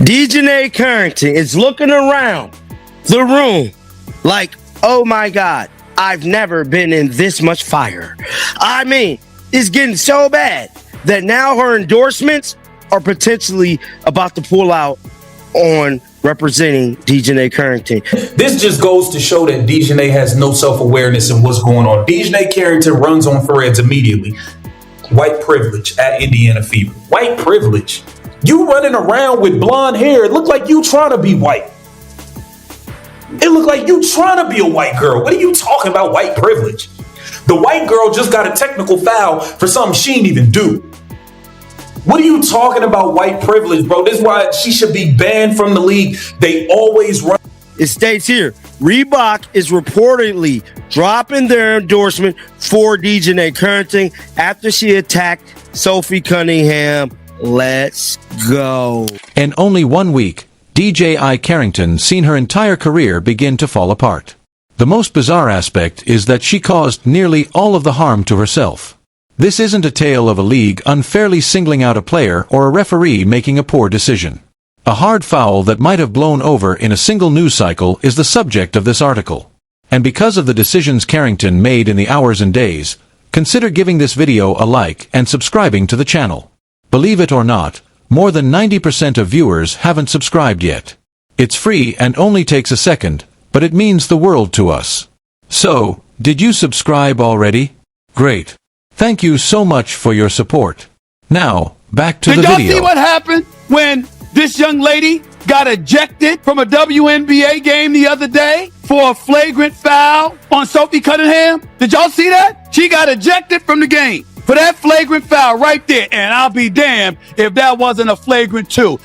Dijonai Carrington is looking around the room like, oh my God, I've never been in this much fire. I mean, it's getting so bad that now her endorsements are potentially about to pull out on representing Dijonai Carrington. This just goes to show that Dijonai has no self-awareness in what's going on. Dijonai Carrington runs on threads immediately. White privilege at Indiana Fever. White privilege. You running around with blonde hair. It looked like you trying to be white. It looked like you trying to be a white girl. What are you talking about, white privilege? The white girl just got a technical foul for something she didn't even do. What are you talking about, white privilege, bro? This is why she should be banned from the league. They always run. It states here, Reebok is reportedly dropping their endorsement for Dijonai Carrington after she attacked Sophie Cunningham. Let's go. In only 1 week, Dijonai Carrington seen her entire career begin to fall apart. The most bizarre aspect is that she caused nearly all of the harm to herself. This isn't a tale of a league unfairly singling out a player or a referee making a poor decision. A hard foul that might have blown over in a single news cycle is the subject of this article. And because of the decisions Carrington made in the hours and days, consider giving this video a like and subscribing to the channel. Believe it or not, more than 90% of viewers haven't subscribed yet. It's free and only takes a second, but it means the world to us. So, did you subscribe already? Great. Thank you so much for your support. Now, back to the video. Did y'all see what happened when this young lady got ejected from a WNBA game the other day for a flagrant foul on Sophie Cunningham? Did y'all see that? She got ejected from the game for that flagrant foul right there. And I'll be damned if that wasn't a flagrant too.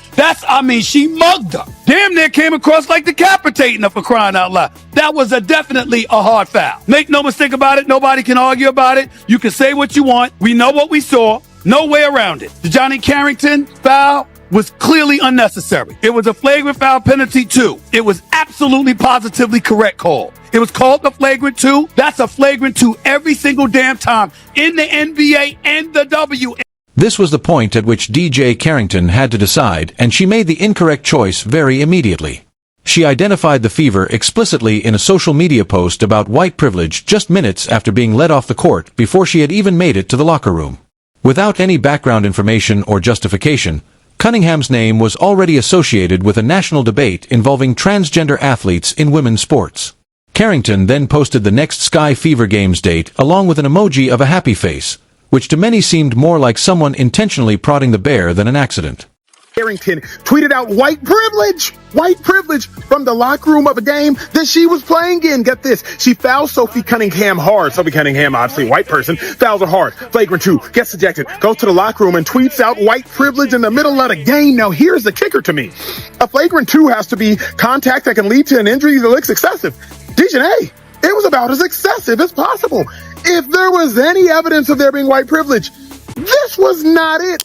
She mugged her. Damn near came across like decapitating her, for crying out loud. That was definitely a hard foul. Make no mistake about it. Nobody can argue about it. You can say what you want. We know what we saw. No way around it. Dijonai Carrington foul was clearly unnecessary. It was a flagrant foul penalty too. It was absolutely positively correct call. It was called the flagrant two. That's a flagrant two every single damn time in the NBA and the WNBA. This was the point at which Dijonai Carrington had to decide, and she made the incorrect choice very immediately. She identified the Fever explicitly in a social media post about white privilege just minutes after being led off the court before she had even made it to the locker room. Without any background information or justification, Cunningham's name was already associated with a national debate involving transgender athletes in women's sports. Carrington then posted the next Sky Fever Games date along with an emoji of a happy face, which to many seemed more like someone intentionally prodding the bear than an accident. Carrington tweeted out white privilege from the locker room of a game that she was playing in. Get this, she fouls Sophie Cunningham hard. Sophie Cunningham, obviously a white person, fouls her hard. Flagrant two, gets ejected, goes to the locker room and tweets out white privilege in the middle of the game. Now here's the kicker to me. A flagrant two has to be contact that can lead to an injury that looks excessive. Dijonai, it was about as excessive as possible. If there was any evidence of there being white privilege, this was not it.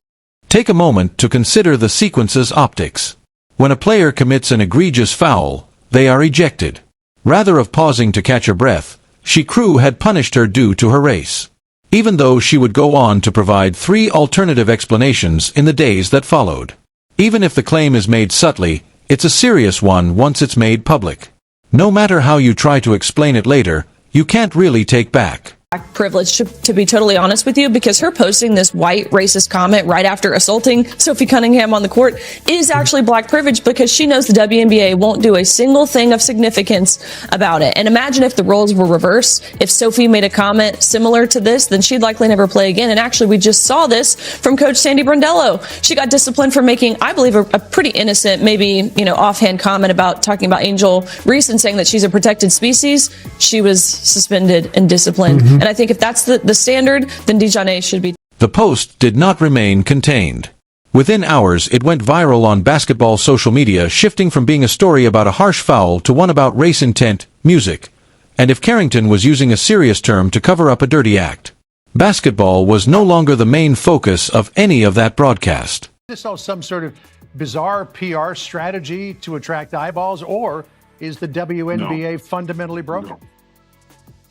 Take a moment to consider the sequence's optics. When a player commits an egregious foul, they are ejected. Rather of pausing to catch her breath, she crew had punished her due to her race. Even though she would go on to provide 3 alternative explanations in the days that followed. Even if the claim is made subtly, it's a serious one once it's made public. No matter how you try to explain it later, you can't really take back. Privilege, to be totally honest with you, because her posting this white racist comment right after assaulting Sophie Cunningham on the court is actually black privilege, because she knows the WNBA won't do a single thing of significance about it. And imagine if the roles were reversed. If Sophie made a comment similar to this, then she'd likely never play again. And actually, we just saw this from Coach Sandy Brondello. She got disciplined for making, I believe, a pretty innocent, maybe, offhand comment about talking about Angel Reese and saying that she's a protected species. She was suspended and disciplined. And I think if that's the standard, then Dijonai should be. The post did not remain contained. Within hours, it went viral on basketball social media, shifting from being a story about a harsh foul to one about race intent, music, and if Carrington was using a serious term to cover up a dirty act. Basketball was no longer the main focus of any of that broadcast. Is this all some sort of bizarre PR strategy to attract eyeballs, or is the WNBA fundamentally broken? No.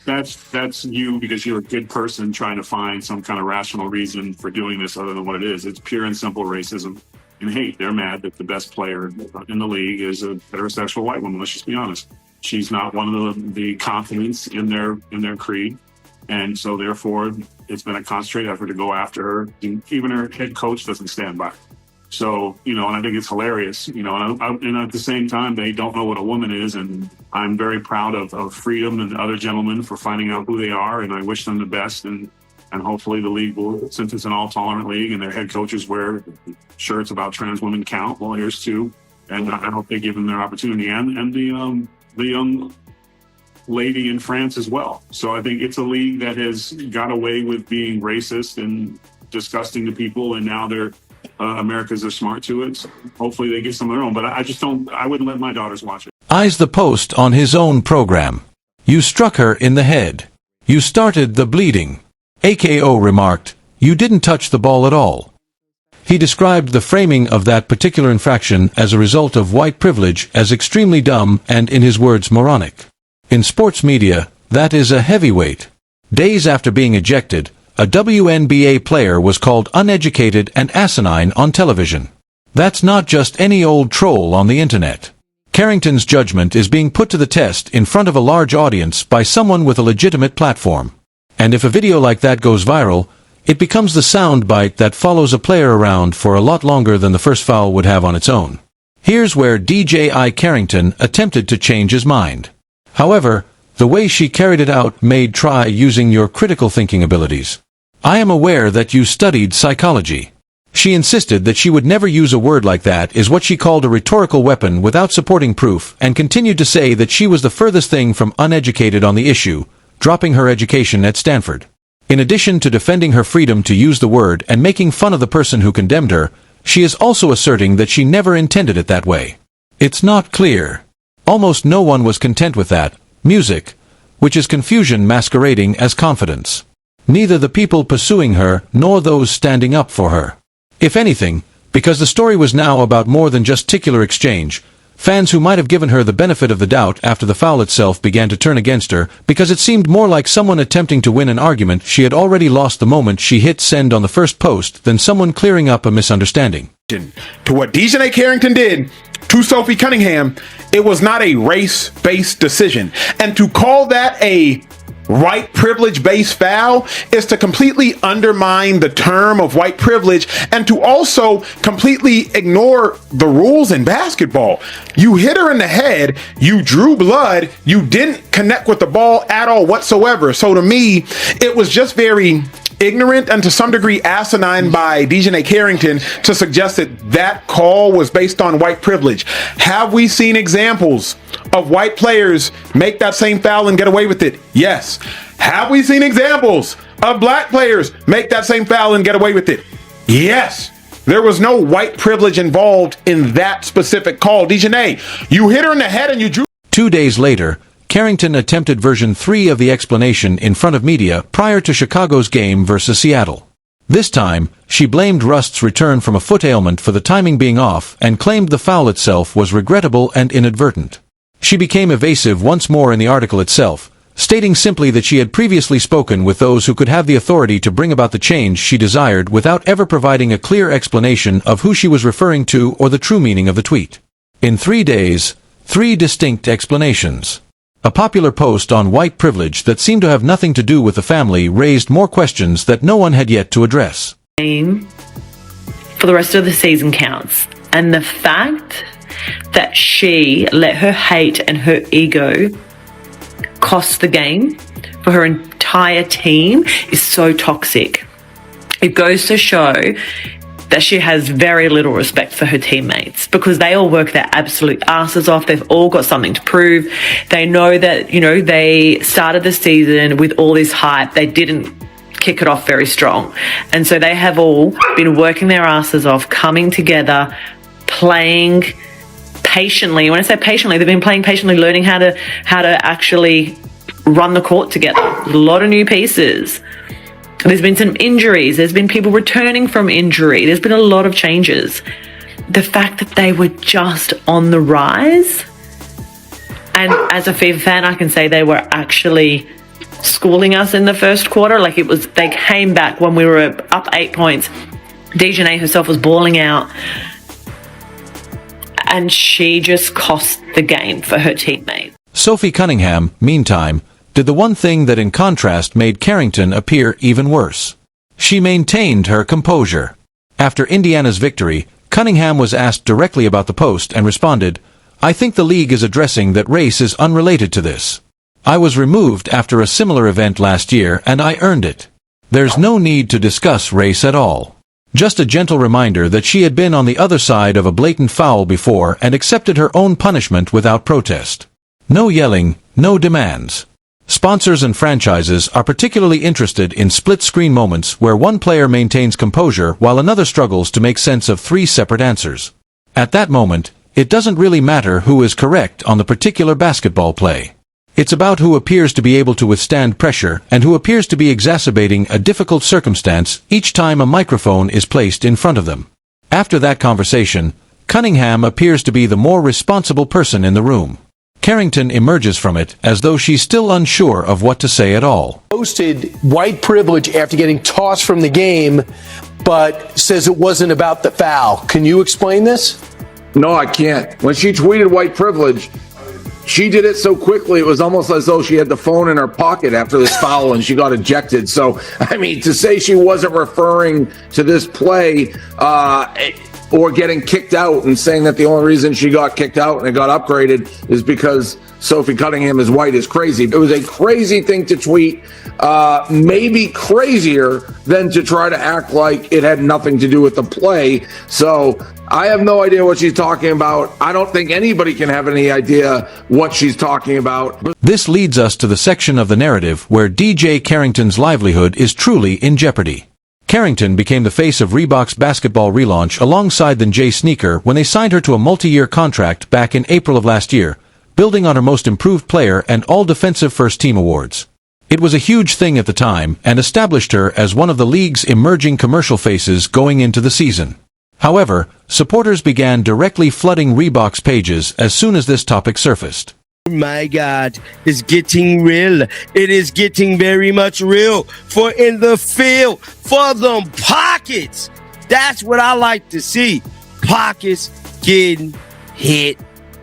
That's you, because you're a good person trying to find some kind of rational reason for doing this other than what it is. It's pure and simple racism. and hate. They're mad that the best player in the league is a heterosexual white woman. Let's just be honest. She's not one of the confidants in their creed. And so therefore it's been a concentrated effort to go after her. Even her head coach doesn't stand by. So, and I think it's hilarious, and at the same time, they don't know what a woman is. And I'm very proud of Freedom and the other gentlemen for finding out who they are. And I wish them the best. And hopefully the league will, since it's an all-tolerant league and their head coaches wear shirts about trans women count, well, here's two. And I hope they give them their opportunity. And the young lady in France as well. So I think it's a league that has got away with being racist and disgusting to people. And now they're Americans are smart to it. So hopefully they get some of their own. But I wouldn't let my daughters watch it. Eyes the Post on his own program. You struck her in the head. You started the bleeding. AKO remarked, you didn't touch the ball at all. He described the framing of that particular infraction as a result of white privilege as extremely dumb and, in his words, moronic. In sports media, that is a heavyweight. Days after being ejected, a WNBA player was called uneducated and asinine on television. That's not just any old troll on the internet. Carrington's judgment is being put to the test in front of a large audience by someone with a legitimate platform. And if a video like that goes viral, it becomes the soundbite that follows a player around for a lot longer than the first foul would have on its own. Here's where Dijonai Carrington attempted to change his mind. However, the way she carried it out made try using your critical thinking abilities. I am aware that you studied psychology. She insisted that she would never use a word like that is what she called a rhetorical weapon without supporting proof, and continued to say that she was the furthest thing from uneducated on the issue, dropping her education at Stanford. In addition to defending her freedom to use the word and making fun of the person who condemned her, she is also asserting that she never intended it that way. It's not clear. Almost no one was content with that music, which is confusion masquerading as confidence. Neither the people pursuing her nor those standing up for her. If anything, because the story was now about more than just titular exchange, fans who might have given her the benefit of the doubt after the foul itself began to turn against her because it seemed more like someone attempting to win an argument she had already lost the moment she hit send on the first post than someone clearing up a misunderstanding. To what Dijonai Carrington did to Sophie Cunningham, it was not a race-based decision. And to call that a white privilege-based foul is to completely undermine the term of white privilege and to also completely ignore the rules in basketball. You hit her in the head, you drew blood, you didn't connect with the ball at all whatsoever. So to me, it was just very ignorant and to some degree asinine by Dijonai Carrington to suggest that that call was based on white privilege. Have we seen examples of white players make that same foul and get away with it? Yes. Have we seen examples of black players make that same foul and get away with it? Yes. There was no white privilege involved in that specific call. Dijonai, you hit her in the head and you drew. 2 days later, Carrington attempted version 3 of the explanation in front of media prior to Chicago's game versus Seattle. This time, she blamed Rust's return from a foot ailment for the timing being off and claimed the foul itself was regrettable and inadvertent. She became evasive once more in the article itself, stating simply that she had previously spoken with those who could have the authority to bring about the change she desired without ever providing a clear explanation of who she was referring to or the true meaning of the tweet. In 3 days, 3 distinct explanations. A popular post on white privilege that seemed to have nothing to do with the family raised more questions that no one had yet to address. For the rest of the season counts. And the fact that she let her hate and her ego cost the game for her entire team is so toxic. It goes to show that she has very little respect for her teammates because they all work their absolute asses off. They've all got something to prove. They know that, they started the season with all this hype. They didn't kick it off very strong. And so they have all been working their asses off, coming together, playing patiently. When I say patiently, they've been playing patiently, learning how to actually run the court together. A lot of new pieces. There's been some injuries. There's been people returning from injury. There's been a lot of changes. The fact that they were just on the rise, and as a FIFA fan, I can say they were actually schooling us in the first quarter. They came back when we were up 8 points. Dijonai herself was balling out. and she just cost the game for her teammate. Sophie Cunningham, meantime, did the one thing that in contrast made Carrington appear even worse. She maintained her composure. After Indiana's victory, Cunningham was asked directly about the post and responded, "I think the league is addressing that race is unrelated to this. I was removed after a similar event last year and I earned it. There's no need to discuss race at all." Just a gentle reminder that she had been on the other side of a blatant foul before and accepted her own punishment without protest. No yelling, no demands. Sponsors and franchises are particularly interested in split-screen moments where one player maintains composure while another struggles to make sense of three separate answers. At that moment, it doesn't really matter who is correct on the particular basketball play. It's about who appears to be able to withstand pressure and who appears to be exacerbating a difficult circumstance each time a microphone is placed in front of them. After that conversation, Cunningham appears to be the more responsible person in the room. Carrington emerges from it as though she's still unsure of what to say at all. Posted white privilege after getting tossed from the game, but says it wasn't about the foul. Can you explain this? No, I can't. When she tweeted white privilege, she did it so quickly, it was almost as though she had the phone in her pocket after this foul and she got ejected. So, I mean, to say she wasn't referring to this play or getting kicked out and saying that the only reason she got kicked out and it got upgraded is because Sophie Cunningham is white is crazy. It was a crazy thing to tweet, maybe crazier than to try to act like it had nothing to do with the play. So I have no idea what she's talking about. I don't think anybody can have any idea what she's talking about. This leads us to the section of the narrative where DJ Carrington's livelihood is truly in jeopardy. Carrington became the face of Reebok's basketball relaunch alongside the J sneaker when they signed her to a multi-year contract back in April of last year, building on her Most Improved Player and All-Defensive First Team awards. It was a huge thing at the time and established her as one of the league's emerging commercial faces going into the season. However, supporters began directly flooding Reebok's pages as soon as this topic surfaced. My God, it's getting real. It is getting very much real. For in the field, for them pockets. That's what I like to see. Pockets getting hit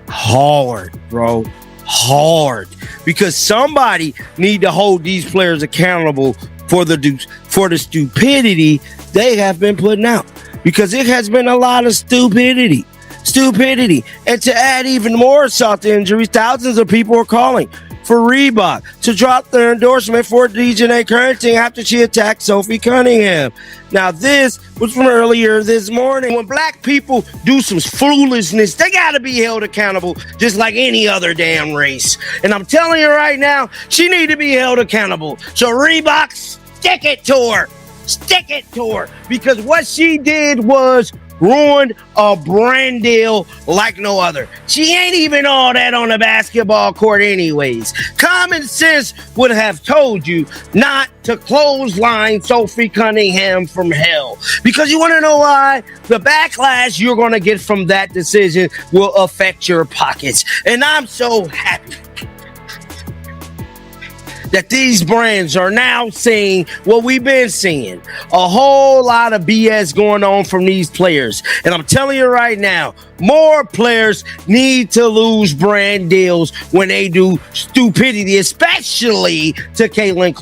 hard, bro. Hard. Because somebody need to hold these players accountable for the stupidity they have been putting out. Because it has been a lot of stupidity. And to add even more salt to injuries, thousands of people are calling for Reebok to drop their endorsement for Dijonai Carrington after she attacked Sophie Cunningham. Now, this was from earlier this morning. When black people do some foolishness, they got to be held accountable just like any other damn race. And I'm telling you right now, she need to be held accountable. So Reebok, stick it to her. Stick it to her. Because what she did was ruined a brand deal like no other. She ain't even all that on the basketball court anyways. Common sense would have told you not to clothesline Sophie Cunningham from hell. Because you want to know why? The backlash you're going to get from that decision will affect your pockets. And I'm so happy that these brands are now seeing what we've been seeing. A whole lot of BS going on from these players. And I'm telling you right now, more players need to lose brand deals when they do stupidity, especially to Caitlin.